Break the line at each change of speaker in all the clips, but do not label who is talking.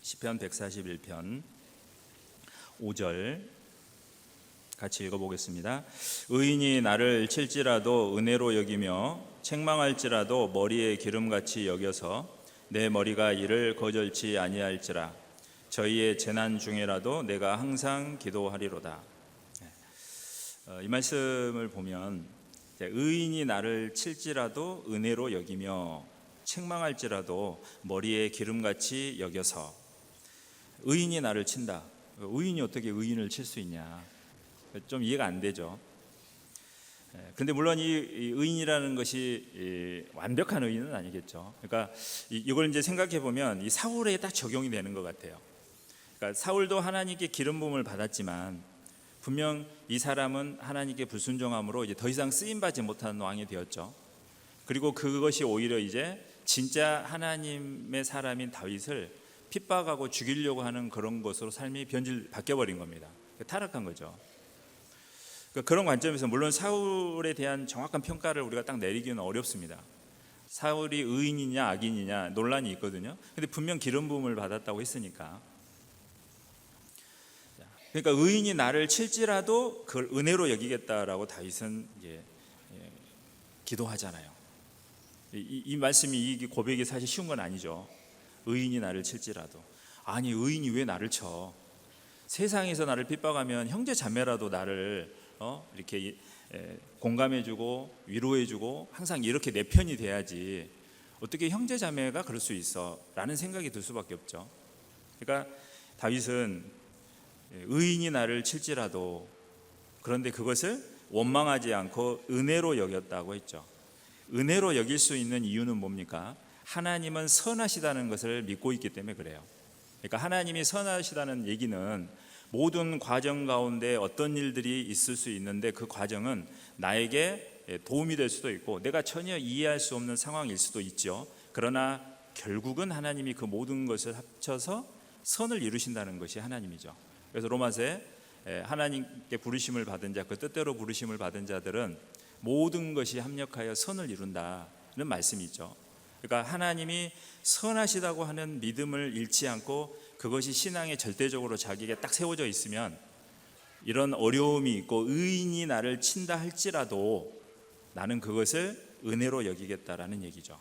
시편 141편 5절 같이 읽어보겠습니다. 의인이 나를 칠지라도 은혜로 여기며 책망할지라도 머리에 기름같이 여겨서 내 머리가 이를 거절치 아니할지라. 저희의 재난 중에라도 내가 항상 기도하리로다. 이 말씀을 보면 의인이 나를 칠지라도 은혜로 여기며 책망할지라도 머리에 기름같이 여겨서. 의인이 나를 친다. 의인이 어떻게 의인을 칠 수 있냐, 좀 이해가 안 되죠. 근데 물론 이 의인이라는 것이 완벽한 의인은 아니겠죠. 그러니까 이걸 이제 생각해 보면 이 사울에 딱 적용이 되는 것 같아요. 그러니까 사울도 하나님께 기름 부음을 받았지만 분명 이 사람은 하나님께 불순종함으로 이제 더 이상 쓰임 받지 못하는 왕이 되었죠. 그리고 그것이 오히려 이제 진짜 하나님의 사람인 다윗을 핍박하고 죽이려고 하는 그런 것으로 삶이 바뀌어 버린 겁니다. 타락한 거죠. 그런 관점에서 물론 사울에 대한 정확한 평가를 우리가 딱 내리기는 어렵습니다. 사울이 의인이냐 악인이냐 논란이 있거든요. 근데 분명 기름 부음을 받았다고 했으니까. 그러니까 의인이 나를 칠지라도 그걸 은혜로 여기겠다라고 다윗은 기도하잖아요. 이 말씀이, 이 고백이 사실 쉬운 건 아니죠. 의인이 나를 칠지라도. 아니, 의인이 왜 나를 쳐? 세상에서 나를 핍박하면 형제 자매라도 나를 이렇게 공감해주고 위로해주고 항상 이렇게 내 편이 돼야지 어떻게 형제 자매가 그럴 수 있어? 라는 생각이 들 수밖에 없죠. 그러니까 다윗은 의인이 나를 칠지라도, 그런데 그것을 원망하지 않고 은혜로 여겼다고 했죠. 은혜로 여길 수 있는 이유는 뭡니까? 하나님은 선하시다는 것을 믿고 있기 때문에 그래요. 그러니까 하나님이 선하시다는 얘기는 모든 과정 가운데 어떤 일들이 있을 수 있는데 그 과정은 나에게 도움이 될 수도 있고 내가 전혀 이해할 수 없는 상황일 수도 있죠. 그러나 결국은 하나님이 그 모든 것을 합쳐서 선을 이루신다는 것이 하나님이죠. 그래서 로마서에 하나님께 부르심을 받은 자, 그 뜻대로 부르심을 받은 자들은 모든 것이 합력하여 선을 이룬다는 말씀이 있죠. 그러니까 하나님이 선하시다고 하는 믿음을 잃지 않고 그것이 신앙에 절대적으로 자기에게 딱 세워져 있으면 이런 어려움이 있고 의인이 나를 친다 할지라도 나는 그것을 은혜로 여기겠다라는 얘기죠.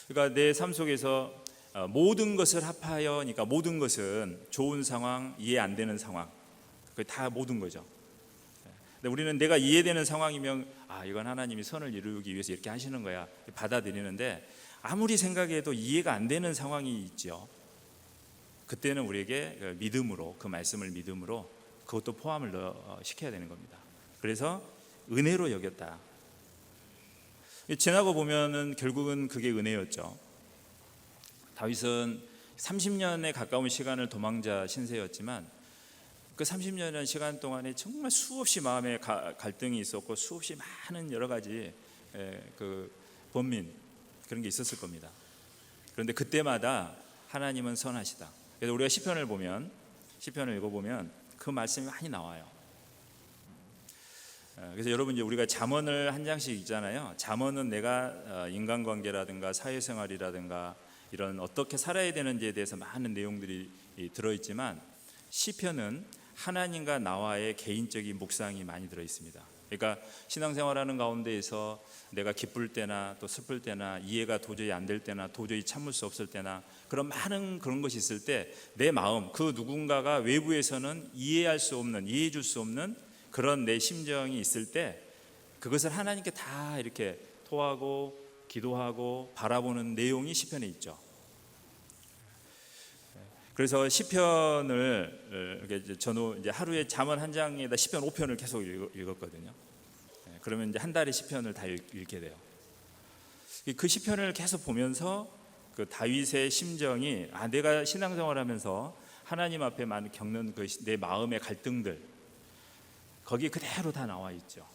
그러니까 내 삶 속에서 모든 것을 합하여, 그러니까 모든 것은 좋은 상황, 이해 안 되는 상황, 그게 다 모든 거죠. 근데 우리는 내가 이해되는 상황이면 이건 하나님이 선을 이루기 위해서 이렇게 하시는 거야 받아들이는데, 아무리 생각해도 이해가 안 되는 상황이 있죠. 그때는 우리에게 믿음으로, 그 말씀을 믿음으로 그것도 포함을 시켜야 되는 겁니다. 그래서 은혜로 여겼다. 지나고 보면은 결국은 그게 은혜였죠. 다윗은 30년에 가까운 시간을 도망자 신세였지만 그 30년이라는 시간 동안에 정말 수없이 마음의 갈등이 있었고 수없이 많은 여러 가지 그 번민, 그런 게 있었을 겁니다. 그런데 그때마다 하나님은 선하시다. 그래서 우리가 시편을 읽어보면 그 말씀이 많이 나와요. 그래서 여러분, 이제 우리가 잠언을 한 장씩 읽잖아요. 잠언은 내가 인간관계라든가 사회생활이라든가 이런 어떻게 살아야 되는지에 대해서 많은 내용들이 들어있지만 시편은 하나님과 나와의 개인적인 묵상이 많이 들어있습니다. 그러니까 신앙생활하는 가운데에서 내가 기쁠 때나 또 슬플 때나 이해가 도저히 안 될 때나 도저히 참을 수 없을 때나 그런 많은 그런 것이 있을 때 내 마음, 그 누군가가 외부에서는 이해할 수 없는, 이해해 줄 수 없는 그런 내 심정이 있을 때 그것을 하나님께 다 이렇게 토하고 기도하고 바라보는 내용이 시편에 있죠. 그래서 시편을 저는 이제 하루에 잠언 한 장에다 시편 5편을 계속 읽었거든요. 그러면 이제 한 달에 시편을 다 읽게 돼요. 그 시편을 계속 보면서 그 다윗의 심정이, 내가 신앙생활하면서 하나님 앞에 많이 겪는 그 내 마음의 갈등들, 거기 그대로 다 나와 있죠.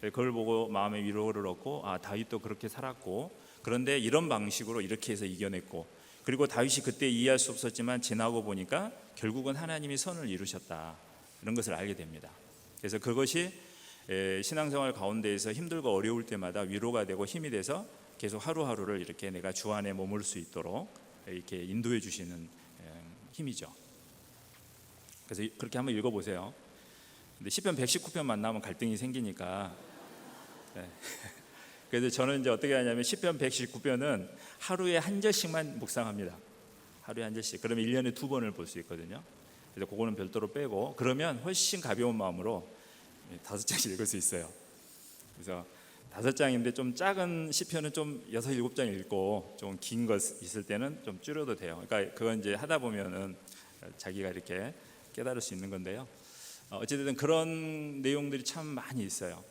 그걸 보고 마음의 위로를 얻고 다윗도 그렇게 살았고, 그런데 이런 방식으로 이렇게 해서 이겨냈고, 그리고 다윗이 그때 이해할 수 없었지만 지나고 보니까 결국은 하나님이 선을 이루셨다, 이런 것을 알게 됩니다. 그래서 그것이 신앙생활 가운데에서 힘들고 어려울 때마다 위로가 되고 힘이 돼서 계속 하루하루를 이렇게 내가 주 안에 머물 수 있도록 이렇게 인도해 주시는 힘이죠. 그래서 그렇게 한번 읽어보세요. 근데 시편 119편 만나면 갈등이 생기니까 그래서 저는 이제 어떻게 하냐면 시편 119편은 하루에 한 절씩만 묵상합니다. 하루에 한 절씩. 그러면 1년에 2번을 볼 수 있거든요. 그래서 그거는 별도로 빼고, 그러면 훨씬 가벼운 마음으로 5장씩 읽을 수 있어요. 그래서 5장인데 좀 작은 시편은 좀 6, 7장 읽고 좀 긴 거 있을 때는 좀 줄여도 돼요. 그러니까 그건 이제 하다 보면은 자기가 이렇게 깨달을 수 있는 건데요. 어쨌든 그런 내용들이 참 많이 있어요.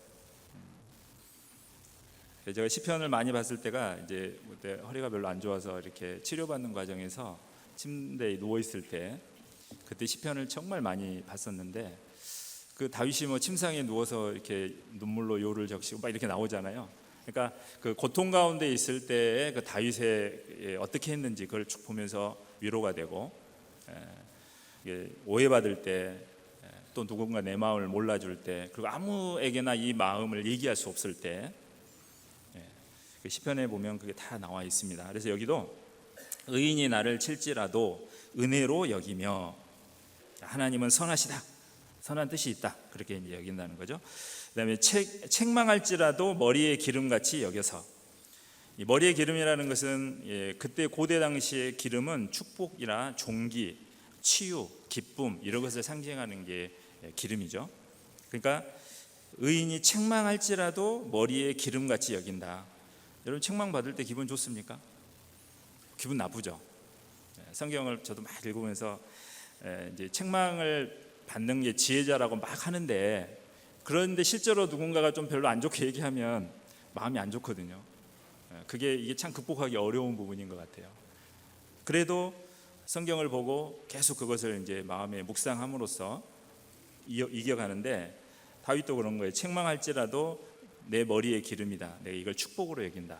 제가 시편을 많이 봤을 때가 이제 그때 허리가 별로 안 좋아서 이렇게 치료받는 과정에서 침대에 누워 있을 때, 그때 시편을 정말 많이 봤었는데, 그 다윗이 뭐 침상에 누워서 이렇게 눈물로 요를 적시고 막 이렇게 나오잖아요. 그러니까 그 고통 가운데 있을 때의 그 다윗의 어떻게 했는지 그걸 쭉 보면서 위로가 되고, 오해받을 때, 또 누군가 내 마음을 몰라줄 때, 그리고 아무에게나 이 마음을 얘기할 수 없을 때, 시편에 보면 그게 다 나와 있습니다. 그래서 여기도 의인이 나를 칠지라도 은혜로 여기며, 하나님은 선하시다, 선한 뜻이 있다, 그렇게 이제 여긴다는 거죠. 그다음에 책망할지라도 머리에 기름같이 여겨서, 이 머리에 기름이라는 것은 그때 고대 당시의 기름은 축복이나 존귀, 치유, 기쁨 이런 것을 상징하는 게 기름이죠. 그러니까 의인이 책망할지라도 머리에 기름같이 여긴다. 여러분 책망 받을 때 기분 좋습니까? 기분 나쁘죠. 성경을 저도 막 읽으면서 이제 책망을 받는 게 지혜자라고 막 하는데, 그런데 실제로 누군가가 좀 별로 안 좋게 얘기하면 마음이 안 좋거든요. 이게 참 극복하기 어려운 부분인 것 같아요. 그래도 성경을 보고 계속 그것을 이제 마음에 묵상함으로써 이겨가는데, 다윗도 그런 거예요. 책망할지라도 내 머리의 기름이다, 내가 이걸 축복으로 여긴다,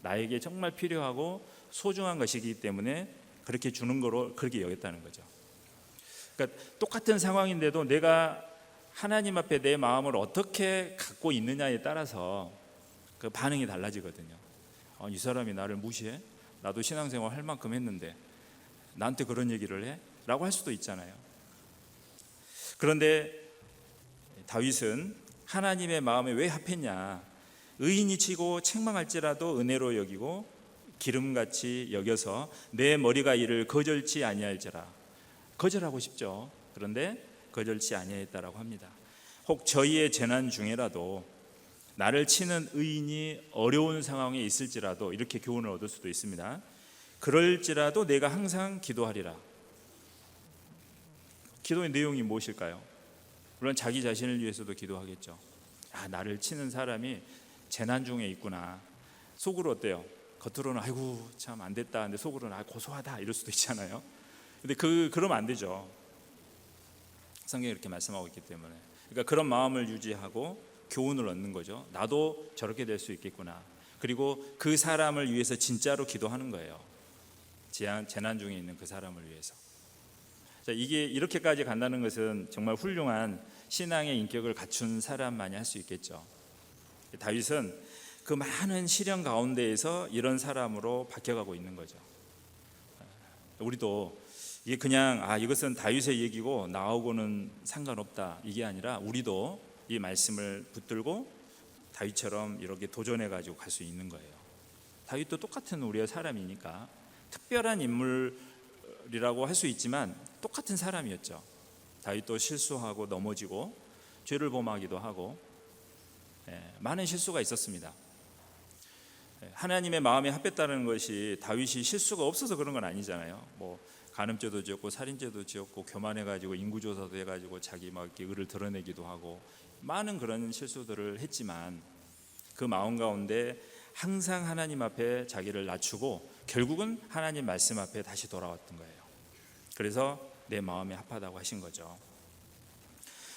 나에게 정말 필요하고 소중한 것이기 때문에 그렇게 주는 거로 그렇게 여겼다는 거죠. 그러니까 똑같은 상황인데도 내가 하나님 앞에 내 마음을 어떻게 갖고 있느냐에 따라서 그 반응이 달라지거든요. 이 사람이 나를 무시해? 나도 신앙생활 할 만큼 했는데 나한테 그런 얘기를 해? 라고 할 수도 있잖아요. 그런데 다윗은 하나님의 마음에 왜 합했냐? 의인이 치고 책망할지라도 은혜로 여기고 기름같이 여겨서 내 머리가 이를 거절치 아니할지라. 거절하고 싶죠. 그런데 거절치 아니했다라고 합니다. 혹 저희의 재난 중에라도 나를 치는 의인이 어려운 상황에 있을지라도, 이렇게 교훈을 얻을 수도 있습니다. 그럴지라도 내가 항상 기도하리라. 기도의 내용이 무엇일까요? 물론 자기 자신을 위해서도 기도하겠죠. 나를 치는 사람이 재난 중에 있구나. 속으로 어때요? 겉으로는 아이고 참 안 됐다, 근데 속으로는 고소하다 이럴 수도 있잖아요. 근데 그러면 안 되죠. 성경이 이렇게 말씀하고 있기 때문에. 그러니까 그런 마음을 유지하고 교훈을 얻는 거죠. 나도 저렇게 될 수 있겠구나. 그리고 그 사람을 위해서 진짜로 기도하는 거예요. 재난 중에 있는 그 사람을 위해서. 자, 이게 이렇게까지 간다는 것은 정말 훌륭한 신앙의 인격을 갖춘 사람만이 할 수 있겠죠. 다윗은 그 많은 시련 가운데에서 이런 사람으로 바뀌어가고 있는 거죠. 우리도 이게 그냥 이것은 다윗의 얘기고 나하고는 상관없다, 이게 아니라 우리도 이 말씀을 붙들고 다윗처럼 이렇게 도전해가지고 갈 수 있는 거예요. 다윗도 똑같은 우리의 사람이니까 특별한 인물이라고 할 수 있지만 똑같은 사람이었죠. 다윗도 실수하고 넘어지고 죄를 범하기도 하고 많은 실수가 있었습니다. 하나님의 마음에 합했다는 것이 다윗이 실수가 없어서 그런 건 아니잖아요. 뭐 간음죄도 지었고 살인죄도 지었고 교만해가지고 인구조사도 해가지고 자기 막 이렇게 의를 드러내기도 하고 많은 그런 실수들을 했지만 그 마음 가운데 항상 하나님 앞에 자기를 낮추고 결국은 하나님 말씀 앞에 다시 돌아왔던 거예요. 그래서 내 마음에 합하다고 하신 거죠.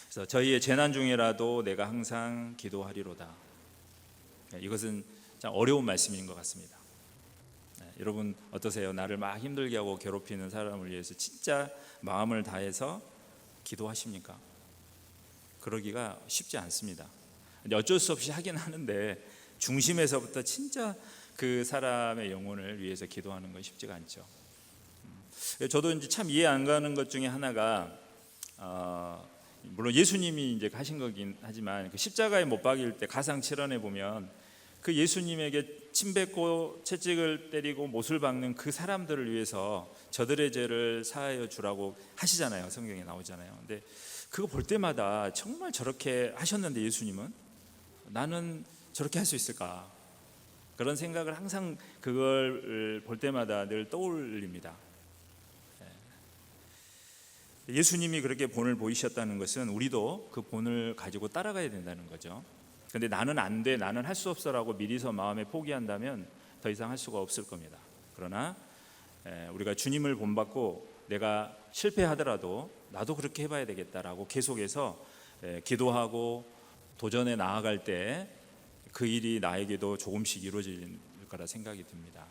그래서 저희의 재난 중에라도 내가 항상 기도하리로다. 이것은 참 어려운 말씀인 것 같습니다. 여러분 어떠세요? 나를 막 힘들게 하고 괴롭히는 사람을 위해서 진짜 마음을 다해서 기도하십니까? 그러기가 쉽지 않습니다. 어쩔 수 없이 하긴 하는데 중심에서부터 진짜 그 사람의 영혼을 위해서 기도하는 건 쉽지가 않죠. 저도 이제 참 이해 안 가는 것 중에 하나가 물론 예수님이 이제 하신 거긴 하지만 그 십자가에 못 박일 때 가상 7원에 보면 그 예수님에게 침 뱉고 채찍을 때리고 못을 박는 그 사람들을 위해서 저들의 죄를 사하여 주라고 하시잖아요. 성경에 나오잖아요. 근데 그거 볼 때마다 정말 저렇게 하셨는데 예수님은 나는 저렇게 할 수 있을까? 그런 생각을 항상 그걸 볼 때마다 늘 떠올립니다. 예수님이 그렇게 본을 보이셨다는 것은 우리도 그 본을 가지고 따라가야 된다는 거죠. 근데 나는 안 돼, 나는 할 수 없어라고 미리서 마음에 포기한다면 더 이상 할 수가 없을 겁니다. 그러나 우리가 주님을 본받고 내가 실패하더라도 나도 그렇게 해봐야 되겠다라고 계속해서 기도하고 도전에 나아갈 때 그 일이 나에게도 조금씩 이루어질 거라 생각이 듭니다.